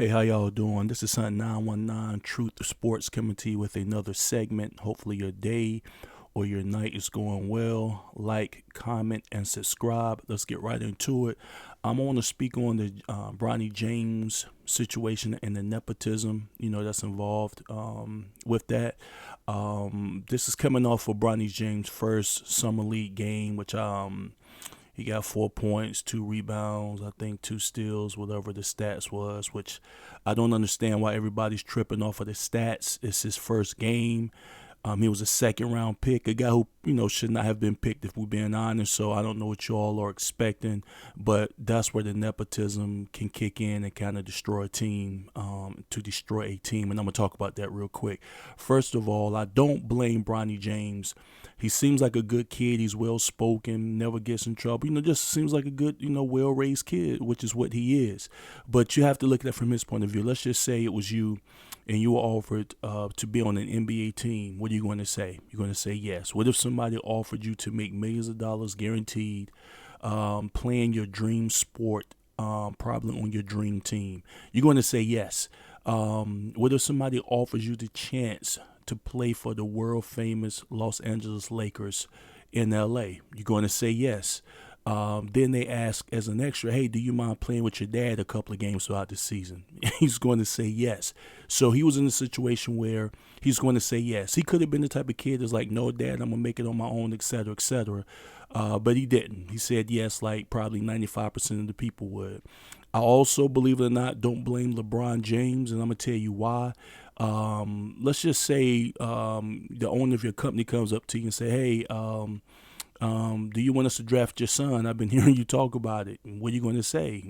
Hey, how y'all doing? This is Hunt 919 Truth Sports coming to you with another segment. Hopefully your day or your night is going well. Like, comment, and subscribe. Let's get right into it. I'm going to speak on the Bronny James situation and the nepotism, that's involved with that. This is coming off of Bronny James' first summer league game, which he got 4 points, 2 rebounds, I think 2 steals, whatever the stats was, which I don't understand why everybody's tripping off of the stats. It's his first game. He was a second round pick, a guy who, should not have been picked if we're being honest. So I don't know what you all are expecting, but that's where the nepotism can kick in and kind of destroy a team, to destroy a team. And I'm going to talk about that real quick. First of all, I don't blame Bronny James. He seems like a good kid. He's well spoken, never gets in trouble. Just seems like a good, well raised kid, which is what he is. But you have to look at it from his point of view. Let's just say it was you and you were offered to be on an NBA team. What are you going to say? You're going to say yes. What if somebody offered you to make millions of dollars guaranteed, playing your dream sport, probably on your dream team? You're going to say yes. What if somebody offers you the chance to play for the world famous Los Angeles Lakers in LA? You're going to say yes. Then they ask as an extra, hey, do you mind playing with your dad a couple of games throughout the season? He's going to say yes. So he was in a situation where he's going to say yes. He could have been the type of kid that's like, no, dad, I'm going to make it on my own, et cetera, et cetera. But he didn't. He said yes, like probably 95% of the people would. I also, believe it or not, don't blame LeBron James, and I'm going to tell you why. Let's just say the owner of your company comes up to you and say, hey, do you want us to draft your son? I've been hearing you talk about it. And what are you going to say?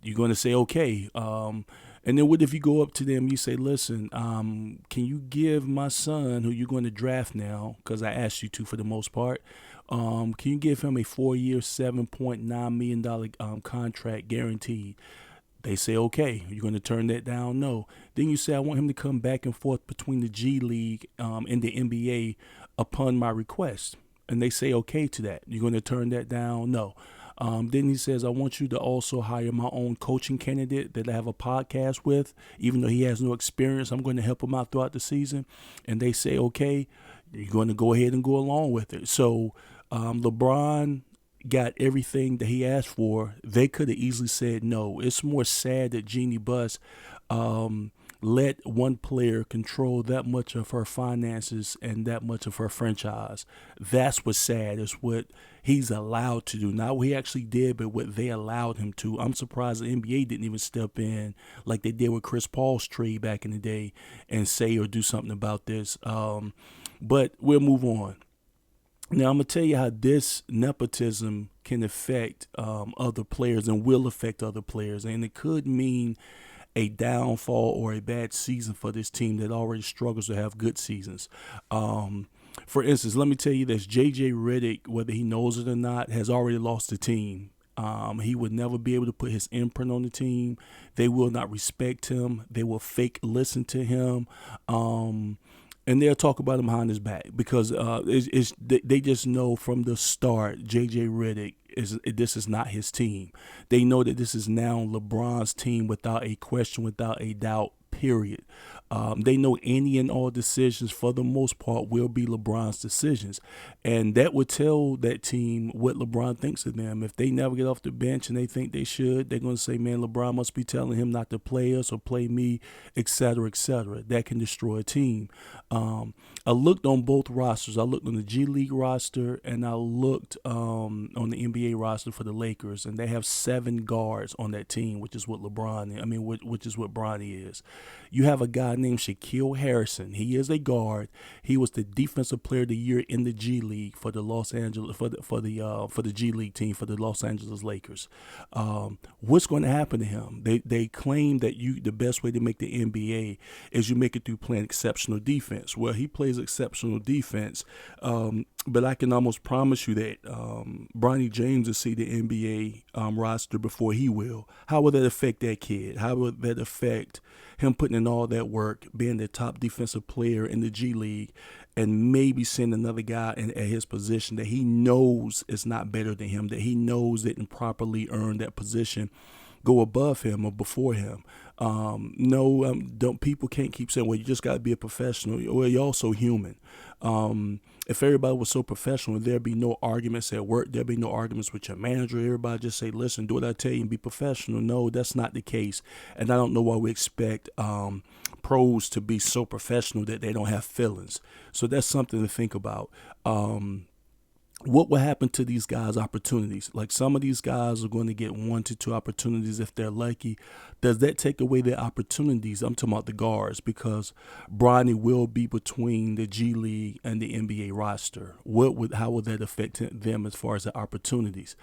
You're going to say, okay. And then what if you go up to them, you say, listen, can you give my son, who you're going to draft now, because I asked you to for the most part, can you give him a 4-year, $7.9 million contract guaranteed? They say, okay. You're going to turn that down? No. Then you say, I want him to come back and forth between the G League and the NBA upon my request. And they say okay to that. You're going to turn that down? No. Then he says, I want you to also hire my own coaching candidate that I have a podcast with. Even though he has no experience, I'm going to help him out throughout the season. And they say, okay, you're going to go ahead and go along with it. So LeBron got everything that he asked for. They could have easily said no. It's more sad that Jeannie Buss let one player control that much of her finances and that much of her franchise. That's what's sad, is what he's allowed to do. Not what he actually did, but what they allowed him to. I'm surprised the NBA didn't even step in like they did with Chris Paul's trade back in the day and say or do something about this. But we'll move on. Now, I'm going to tell you how this nepotism can affect other players and will affect other players. And it could mean a downfall or a bad season for this team that already struggles to have good seasons. For instance, let me tell you this. J.J. Redick, whether he knows it or not, has already lost the team. He would never be able to put his imprint on the team. They will not respect him. They will fake listen to him. And they'll talk about him behind his back because they just know from the start J.J. Redick this is not his team. They know that this is now LeBron's team without a question, without a doubt, period. They know any and all decisions, for the most part, will be LeBron's decisions. And that would tell that team what LeBron thinks of them. If they never get off the bench and they think they should, they're going to say, man, LeBron must be telling him not to play us or play me, et cetera, et cetera. That can destroy a team. I looked on both rosters. I looked on the G League roster and I looked on the NBA roster for the Lakers, and they have 7 guards on that team, which is what which is what Bronny is. You have a guy named Shaquille Harrison. He is a guard. He was the defensive player of the year in the G League for the for the G League team for the Los Angeles Lakers. What's going to happen to him? They claim that the best way to make the NBA is you make it through playing exceptional defense. Well, he plays exceptional defense, but I can almost promise you that Bronny James will see the NBA roster before he will. How will that affect that kid? How will that affect him putting in all that work, being the top defensive player in the G League, and maybe send another guy at his position that he knows is not better than him, that he knows didn't properly earn that position, go above him or before him. No, don't people can't keep saying, well, you just got to be a professional. Well, you're also human. If everybody was so professional, there'd be no arguments at work. There'd be no arguments with your manager. Everybody just say, listen, do what I tell you and be professional. No, that's not the case. And I don't know why we expect pros to be so professional that they don't have feelings. So that's something to think about. What will happen to these guys' opportunities? Like, some of these guys are going to get 1 to 2 opportunities if they're lucky. Does that take away their opportunities? I'm talking about the guards, because Bronny will be between the G League and the NBA roster. How would that affect them as far as the opportunities?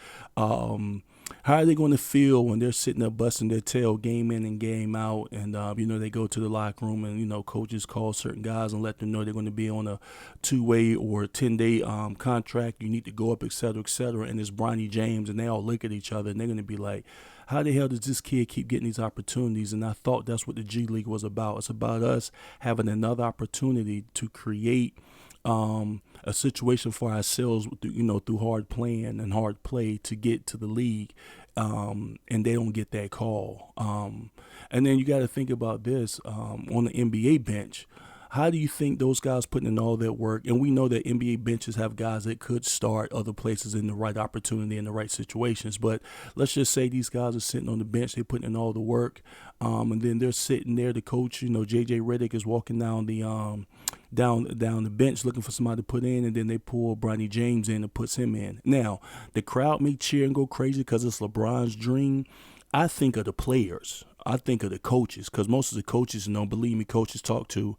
How are they going to feel when they're sitting there busting their tail game in and game out, and they go to the locker room and coaches call certain guys and let them know they're going to be on a 2-way or 10-day contract. You need to go up, et cetera, and it's Bronny James, and they all look at each other and they're going to be like, how the hell does this kid keep getting these opportunities? And I thought that's what the G League was about. It's about us having another opportunity to create a situation for ourselves, through hard playing and hard play to get to the league, and they don't get that call. And then you got to think about this on the NBA bench. How do you think those guys putting in all that work? And we know that NBA benches have guys that could start other places in the right opportunity in the right situations. But let's just say these guys are sitting on the bench, they're putting in all the work, and then they're sitting there. The coach, JJ Redick is walking down the down the bench looking for somebody to put in, and then they pull Bronny James in and puts him in. Now, the crowd may cheer and go crazy because it's LeBron's dream. I think of the players. I think of the coaches, because most of the coaches, believe me, coaches talk to,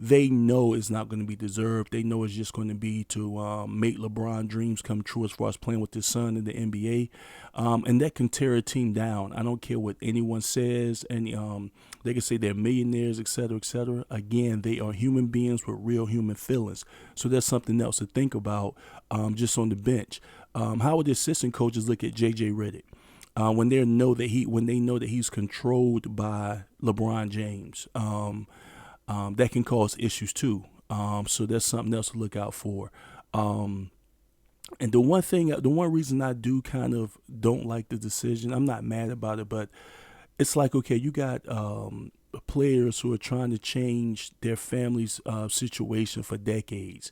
they know it's not going to be deserved. They know it's just going to be to make LeBron dreams come true as far as playing with his son in the NBA. And that can tear a team down. I don't care what anyone says. And they can say they're millionaires, et cetera, et cetera. Again, they are human beings with real human feelings. So that's something else to think about just on the bench. How would the assistant coaches look at J.J. Redick? When they know that he's controlled by LeBron James, that can cause issues too. So that's something else to look out for. And the one reason I do kind of don't like the decision, I'm not mad about it, but it's like, okay, you got players who are trying to change their family's situation for decades.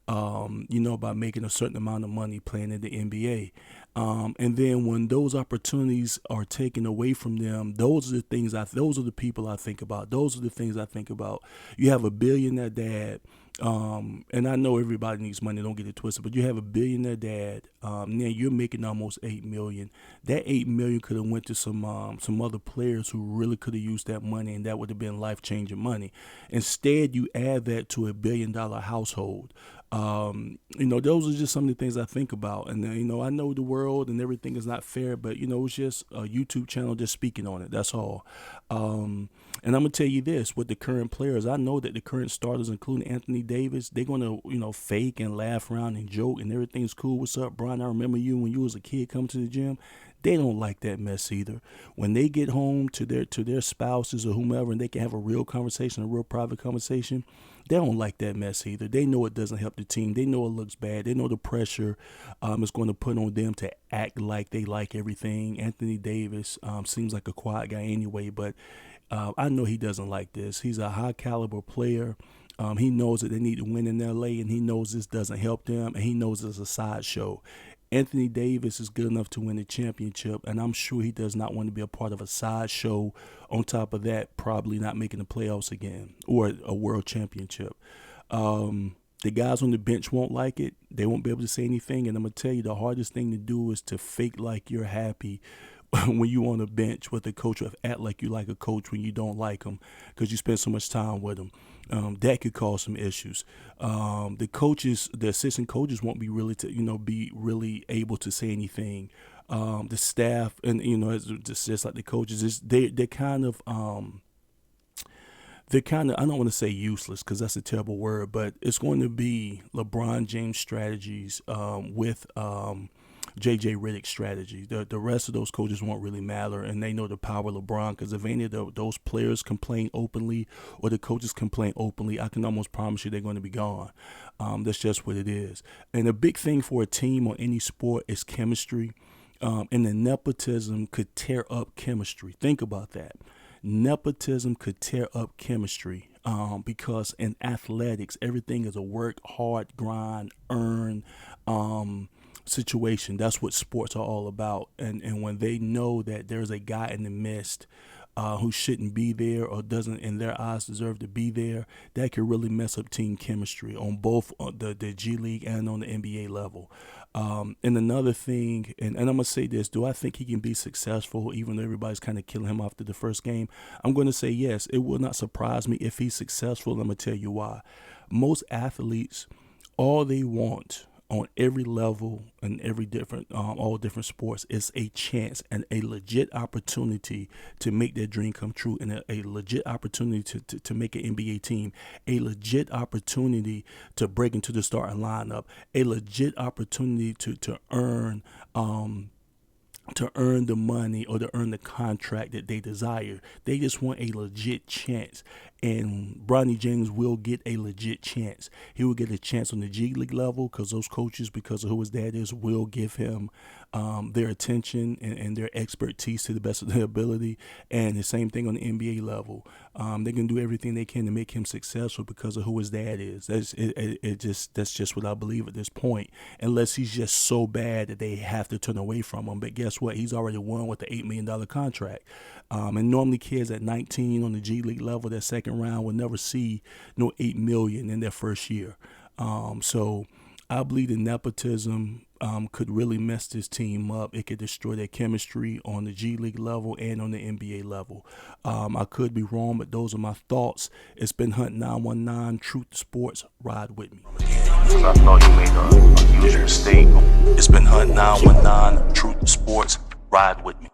By making a certain amount of money playing in the NBA. And then when those opportunities are taken away from them, those are the people I think about. Those are the things I think about. You have a billionaire dad, and I know everybody needs money, don't get it twisted, but you have a billionaire dad, now you're making almost $8 million. That $8 million could have went to some other players who really could have used that money, and that would have been life-changing money. Instead, you add that to $1 billion household. Those are just some of the things I think about. And I know the world and everything is not fair, but it's just a YouTube channel just speaking on it. That's all. And I'm gonna tell you this: with the current players, I know that the current starters, including Anthony Davis, they're gonna fake and laugh around and joke and everything's cool. What's up, Brian? I remember you when you was a kid coming to the gym. They don't like that mess either. When they get home to their spouses or whomever, and they can have a real conversation, a real private conversation, they don't like that mess either. They know it doesn't help the team. They know it looks bad. They know the pressure is going to put on them to act like they like everything. Anthony Davis seems like a quiet guy anyway, but I know he doesn't like this. He's a high caliber player. He knows that they need to win in LA, and he knows this doesn't help them, and he knows it's a sideshow. Anthony Davis is good enough to win the championship, and I'm sure he does not want to be a part of a sideshow. On top of that, probably not making the playoffs again or a world championship. The guys on the bench won't like it. They won't be able to say anything, and I'm going to tell you the hardest thing to do is to fake like you're happy when you on a bench with a coach, or act like you like a coach when you don't like him because you spend so much time with him. That could cause some issues. The assistant coaches won't be really able to say anything. The staff and it's just like the coaches, they're kind of I don't want to say useless because that's a terrible word, but it's going to be LeBron James strategies with J.J. Redick's strategy. The rest of those coaches won't really matter, and they know the power of LeBron, because if any of those players complain openly or the coaches complain openly, I can almost promise you they're going to be gone. That's just what it is. And a big thing for a team or any sport is chemistry. And the nepotism could tear up chemistry. Think about that. Nepotism could tear up chemistry because in athletics, everything is a work, hard, grind, earn situation. That's what sports are all about. And when they know that there's a guy in the midst who shouldn't be there or doesn't, in their eyes, deserve to be there, that could really mess up team chemistry on both the G League and on the NBA level. And another thing, and I'm going to say this, do I think he can be successful even though everybody's kind of killing him after the first game? I'm going to say yes. It will not surprise me if he's successful. I'm going to tell you why. Most athletes, all they want on every level and every different, all different sports, is a chance and a legit opportunity to make their dream come true, and a legit opportunity to make an NBA team, a legit opportunity to break into the starting lineup, a legit opportunity to earn the money or to earn the contract that they desire. They just want a legit chance. And Bronny James will get a legit chance. He will get a chance on the G League level because those coaches, because of who his dad is, will give him their attention and their expertise to the best of their ability. And the same thing on the NBA level. They can do everything they can to make him successful because of who his dad is. That's just what I believe at this point. Unless he's just so bad that they have to turn away from him. But guess what? He's already won with the $8 million contract. And normally kids at 19 on the G League level, their second round, will never see no $8 million in their first year. So I believe the nepotism could really mess this team up. It could destroy their chemistry on the G League level and on the NBA level. I could be wrong, but those are my thoughts. It's been Hunt 919, Truth Sports. Ride with me. Because I thought you made a huge mistake. It's been Hunt 919, Truth Sports. Ride with me.